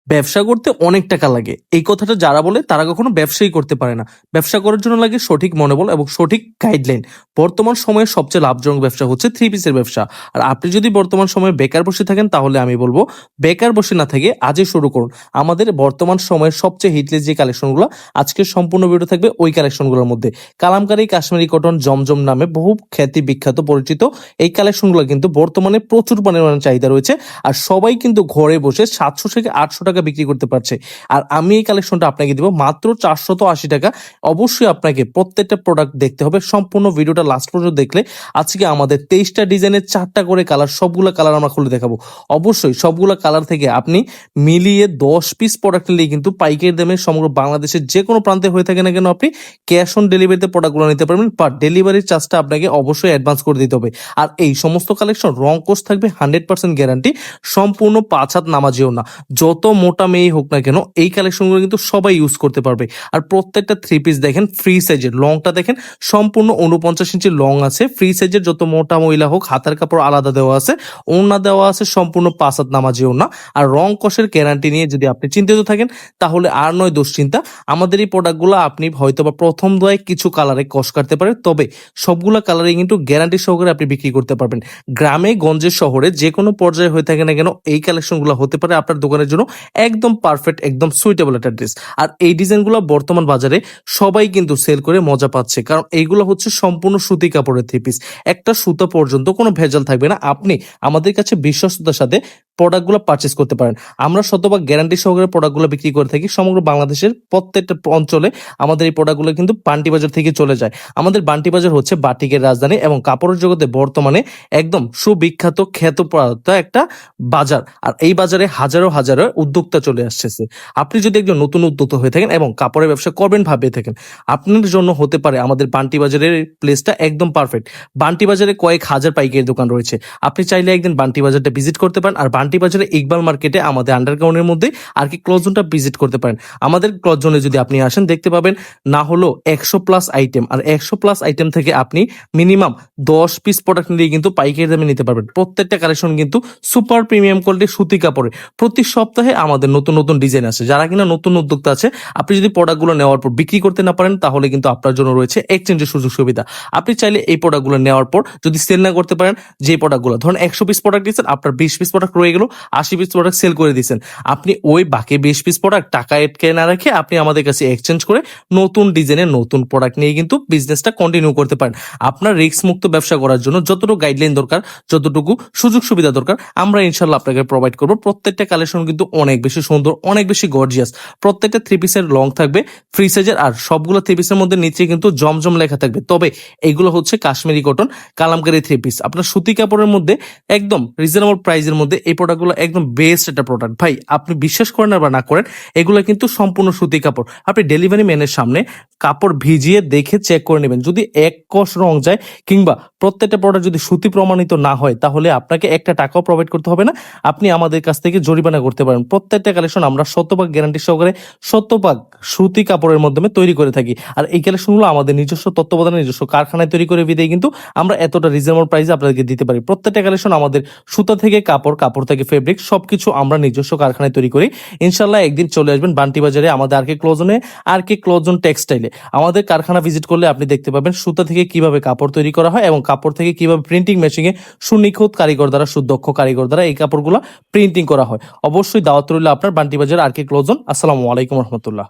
ব্যবসা করতে অনেক টাকা লাগে। এই কথাটা যারা বলে তারা কখনো ব্যবসাই করতে পারে না। ব্যবসা করার জন্য লাগে সঠিক মনোবল এবং সঠিক গাইডলাইন। বর্তমান সময়ে সবচেয়ে লাভজনক ব্যবসা হচ্ছে থ্রি পিসের ব্যবসা। আর আপনি যদি বর্তমান সময়ে বেকার বসে থাকেন তাহলে আমি বলবো বেকার বসে না থেকে আজই শুরু করুন। আমাদের বর্তমান সময়ের সবচেয়ে হিটলেস যে কালেকশনগুলো আজকের সম্পূর্ণ ভিডিও থাকবে ওই কালেকশনগুলোর মধ্যে। কালামকারী কাশ্মীরি কটন জমজম নামে বহু খ্যাতি বিখ্যাত পরিচিত এই কালেকশনগুলো কিন্তু বর্তমানে প্রচুর পরিমাণে চাহিদা রয়েছে। আর সবাই কিন্তু ঘরে বসে 700 থেকে 800 টাকা বিক্রি করতে পারছে। আর আমি এই কালেকশনটা আপনাকে দিব মাত্র 480 টাকা। অবশ্যই আপনাকে প্রত্যেকটা প্রোডাক্ট দেখতে হবে। সম্পূর্ণ ভিডিওটা লাস্ট পর্যন্ত দেখলে আজকে আমাদের 23টা ডিজাইনের 4টা করে কালার, সবগুলো কালার আমরা খুলে দেখাবো। অবশ্যই সবগুলো কালার থেকে আপনি মিলিয়ে 10 পিস প্রোডাক্ট নিলেই কিন্তু পাইকারি দামে সমগ্র বাংলাদেশের যে কোনো প্রান্তে হয়ে থাকে না কেন আপনি ক্যাশ অন ডেলিভারিতে প্রোডাক্টগুলো নিতে পারবেন। বাট ডেলিভারির চার্জটা আপনাকে অবশ্যই অ্যাডভান্স করে দিতে হবে। আর এই সমস্ত কালেকশন রং কোর্স থাকবে 100% গ্যারান্টি। সম্পূর্ণ 5 হাত নামাজিও না। যত মোটা মেয়ে হোক না কেন এই কালেকশনগুলো কিন্তু সবাই ইউজ করতে পারবে। আর প্রত্যেকটা থ্রি পিস দেখেন ফ্রি সাইজের, লংটা দেখেন সম্পূর্ণ 49 ইঞ্চি লং আছে। ফ্রি সাইজের যত মোটা মহিলা হোক হাতের কাপড় আলাদা দেওয়া আছে, ওড়না দেওয়া আছে সম্পূর্ণ 5 হাত নামাজি ওড়না। আর রং কষের গ্যারান্টি নিয়ে যদি আপনি চিন্তিত থাকেন তাহলে আর নয় দুশ্চিন্তা। আমাদের এই প্রোডাক্টগুলো আপনি হয়তোবা প্রথম দোয়ায় কিছু কালারে কষ কাটতে পারে, তবে সবগুলা কালারে কিন্তু গ্যারান্টি সহকারে আপনি বিক্রি করতে পারবেন। গ্রামে গঞ্জে শহরে যে কোনো পর্যায়ে হয়ে থাকে না কেন এই কালেকশনগুলো হতে পারে আপনার দোকানের জন্য একদম পারফেক্ট, একদম সুইটেবল একটা ড্রেস। আর এই ডিজাইনগুলো বর্তমান বাজারে সবাই কিন্তু সেল করে মজা পাচ্ছে, কারণ এইগুলো হচ্ছে সম্পূর্ণ সুতি কাপড়ের থ্রি পিস। একটা সুতা পর্যন্ত কোনো ভেজাল থাকবে না। আপনি আমাদের কাছে বিশ্বস্ততার সাথে প্রোডাক্টগুলো পারচেস করতে পারেন। আমরা শতভাগ গ্যারান্টি সহকারে প্রোডাক্টগুলো বিক্রি করে থাকি সমগ্র বাংলাদেশের প্রত্যেকটা অঞ্চলে। আমাদের এই প্রোডাক্টগুলো কিন্তু বান্টি বাজার থেকে চলে যায়। আমাদের বান্টি বাজার হচ্ছে বাটিকের রাজধানী এবং কাপড়ের জগতে বর্তমানে একদম সুবিখ্যাত খ্যাতপ্রাপ্ত একটা বাজার। আর এই বাজারে হাজারো হাজারো উদ্যোক্তা চলে আসছে। আপনি যদি একজন নতুন উদ্যোক্তা হয়ে থাকেন এবং কাপড়ের ব্যবসা করবেন ভাবে থাকেন, আপনার জন্য হতে পারে আমাদের বান্টি বাজারের প্লেসটা একদম পারফেক্ট। বান্টি বাজারে কয়েক হাজার পাইকারি দোকান রয়েছে। আপনি চাইলে একদিন বান্টি বাজারটা ভিজিট করতে পারেন। আর বান্টি বাজারে ইকবাল মার্কেটে আমাদের আন্ডারগ্রাউন্ডের মধ্যে আর কি ক্লথ জোনটা ভিজিট করতে পারেন। আমাদের ক্লথ জোনে যদি আপনি আসেন দেখতে পাবেন না হলো 100+ আইটেম। আর 100+ আইটেম থেকে আপনি মিনিমাম 10 পিস প্রোডাক্ট নিয়ে কিন্তু পাইকারি দামে নিতে পারবেন। প্রত্যেকটা কালেকশন কিন্তু সুপার প্রিমিয়াম কোয়ালিটির সুতি কাপড়ে। প্রতি সপ্তাহে আমাদের নতুন নতুন ডিজাইন আছে। যারা কিনা নতুন উদ্যোক্তা আছে, আপনি যদি প্রোডাক্টগুলো নেওয়ার পর বিক্রি করতে না পারেন তাহলে কিন্তু আপনার জন্য রয়েছে এক্সচেঞ্জের সুযোগ সুবিধা। আপনি চাইলে এই প্রোডাক্টগুলো নেওয়ার পর যদি সেল না করতে পারেন, যে প্রোডাক্টগুলো ধরুন 100 পিস প্রোডাক্ট দিচ্ছেন, আপনার 20 পিস প্রোডাক্ট রয়ে গেল, 80 পিস প্রোডাক্ট সেল করে দিচ্ছেন, আপনি ওই বাকি 20 পিস প্রোডাক্ট টাকা এটকে না রেখে আপনি আমাদের কাছে এক্সচেঞ্জ করে নতুন ডিজাইনের নতুন প্রোডাক্ট নিয়ে কিন্তু বিজনেসটা কন্টিনিউ করতে পারেন। আপনার রিস্ক মুক্ত ব্যবসা করার জন্য যতটুকু গাইডলাইন দরকার, যতটুকু সুযোগ সুবিধা দরকার আমরা ইনশাল্লাহ আপনাকে প্রোভাইড করবো। প্রত্যেকটা কালেকশন কিন্তু অনেক বেশি সুন্দর, অনেক বেশি গর্জিয়াস। প্রত্যেকটা থ্রি পিসের লং থাকবে ফ্রি সাইজের। আর সবগুলো থ্রি পিসের মধ্যে নিচে কিন্তু জমজম লেখা থাকবে। তবে এগুলো হচ্ছে Kashmiri cotton Kalamkari three piece. আপনার সুতি কাপড়ের মধ্যে একদম রিজনেবল প্রাইসের মধ্যে এই প্রোডাক্টগুলো একদম বেস্ট একটা প্রোডাক্ট। ভাই আপনি বিশ্বাস করেন বা না করেন, এগুলো কিন্তু সম্পূর্ণ সুতি কাপড়। আপনি ডেলিভারি ম্যানের সামনে কাপড় ভিজিয়ে দেখে চেক করে নেবেন। যদি এক কষ রং যায় কিংবা প্রত্যেকটা প্রোডাক্ট যদি সুতি প্রমাণিত না হয় তাহলে আপনাকে একটা টাকাও প্রোভাইড করতে হবে না। আপনি আমাদের কাছ থেকে জরিমানা করতে পারেন। প্রত্যেকটা কালেকশন আমরা শতভাগ গ্যারান্টি সহকারে শতভাগ সুতি কাপড়ের মাধ্যমে তৈরি করে থাকি। আর এই কালেকশনগুলো আমাদের নিজস্ব তত্ত্বাবধানে নিজস্ব কারখানায় তৈরি করে বিদেয় কিন্তু আমরা এতটা রিজনেবল প্রাইসে আপনাদেরকে দিতে পারি। প্রত্যেকটা কালেকশন আমাদের সুতা থেকে কাপড়, কাপড় থেকে ফেব্রিক সবকিছু আমরা নিজস্ব কারখানায় তৈরি করি। ইনশাল্লাহ একদিন চলে আসবেন বান্টি বাজারে আমাদের আর কে ক্লোজনে, আর কে ক্লোজন টেক্সটাইলে। আমাদের কারখানা ভিজিট করলে আপনি দেখতে পাবেন সুতা থেকে কিভাবে কাপড় তৈরি করা হয় এবং কাপড় থেকে কিভাবে প্রিন্টিং মেশিনে সুনিখুঁত কারিগর দ্বারা, সুদক্ষ কারিগর দ্বারা এই কাপড়গুলো প্রিন্টিং করা হয়। অবশ্যই দাওয়াত রইল আপনার বান্টি বাজার আর কে ক্লোজন। আসসালামু আলাইকুম রহমতুল্লাহ।